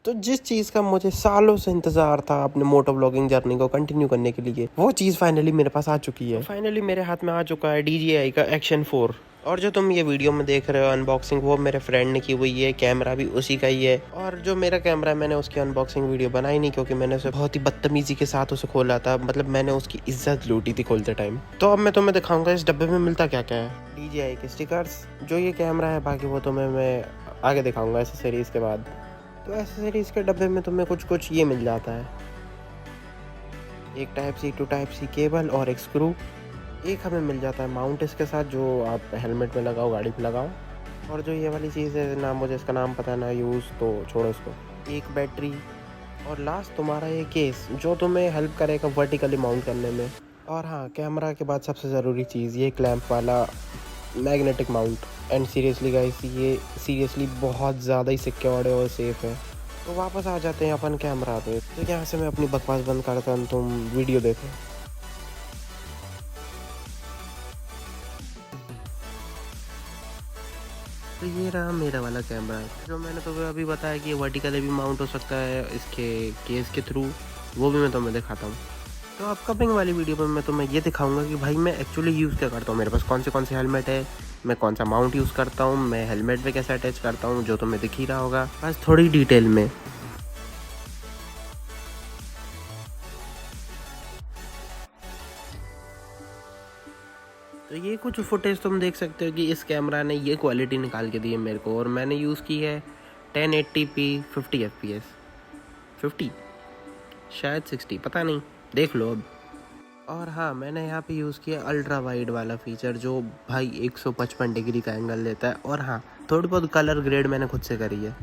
तो जिस चीज़ का मुझे सालों से इंतज़ार था अपने मोटो ब्लॉगिंग जर्नी को कंटिन्यू करने के लिए, वो चीज़ फाइनली मेरे पास आ चुकी है। फाइनली मेरे हाथ में आ चुका है DJI का Action 4। और जो तुम ये वीडियो में देख रहे हो अनबॉक्सिंग, वो मेरे फ्रेंड ने की हुई है। कैमरा भी उसी का ही है। और जो मेरा कैमरा है, मैंने उसकी अनबॉक्सिंग वीडियो बनाई नहीं, क्योंकि मैंने उसे बहुत ही बदतमीजी के साथ उसे खोला था। मतलब मैंने उसकी इज्जत लूटी थी खोलते टाइम। तो अब मैं तुम्हें दिखाऊंगा इस डब्बे में मिलता क्या क्या है। DJI के स्टिकर्स, जो ये कैमरा है, बाकी वो तुम्हें मैं आगे दिखाऊंगा एसेसरीज के बाद। तो एसेसरीज के डब्बे में तुम्हें कुछ कुछ ये मिल जाता है। एक type C two type C cable और एक स्क्रू। एक हमें मिल जाता है माउंट इसके साथ, जो आप हेलमेट में लगाओ, गाड़ी पे लगाओ। और जो ये वाली चीज़ है ना, मुझे इसका नाम पता है ना यूज़, तो छोड़ो इसको। एक बैटरी। और लास्ट तुम्हारा ये केस, जो तुम्हें हेल्प करेगा वर्टिकली माउंट करने में। और हाँ, कैमरा के बाद सबसे ज़रूरी चीज़, ये क्लैंप वाला magnetic mount. And seriously guys, ये सीरियसली बहुत ज़्यादा ही सिक्योर्ड है और सेफ़ है। तो वापस आ जाते हैं अपन कैमरा पे। तो यहाँ से मैं अपनी बकवास बंद करता हूँ, तुम वीडियो देखो। तो ये रहा मेरा वाला कैमरा, जो मैंने तुम्हें अभी बताया कि ये वर्टिकली भी माउंट हो सकता है इसके केस के थ्रू, वो भी मैं तुम्हें दिखाता हूँ। तो अपकमिंग वाली वीडियो में मैं तुम्हें ये दिखाऊंगा कि भाई मैं एक्चुअली यूज़ क्या करता हूँ, मेरे पास कौन से हेलमेट है, मैं कौन सा माउंट यूज़ करता हूँ, मैं हेलमेट पे कैसे अटैच करता हूँ, जो तुम्हें दिख ही रहा होगा, बस थोड़ी डिटेल में। तो ये कुछ फुटेज तुम देख सकते हो कि इस कैमरा ने ये क्वालिटी निकाल के दी है मेरे को। और मैंने यूज़ की है 1080p 50 fps, 50 शायद 60, पता नहीं, देख लो अब। और हाँ, मैंने यहाँ पे यूज़ किया अल्ट्रा वाइड वाला फीचर, जो भाई 155 डिग्री का एंगल लेता है। और हाँ, थोड़ी बहुत कलर ग्रेड मैंने खुद से करी है।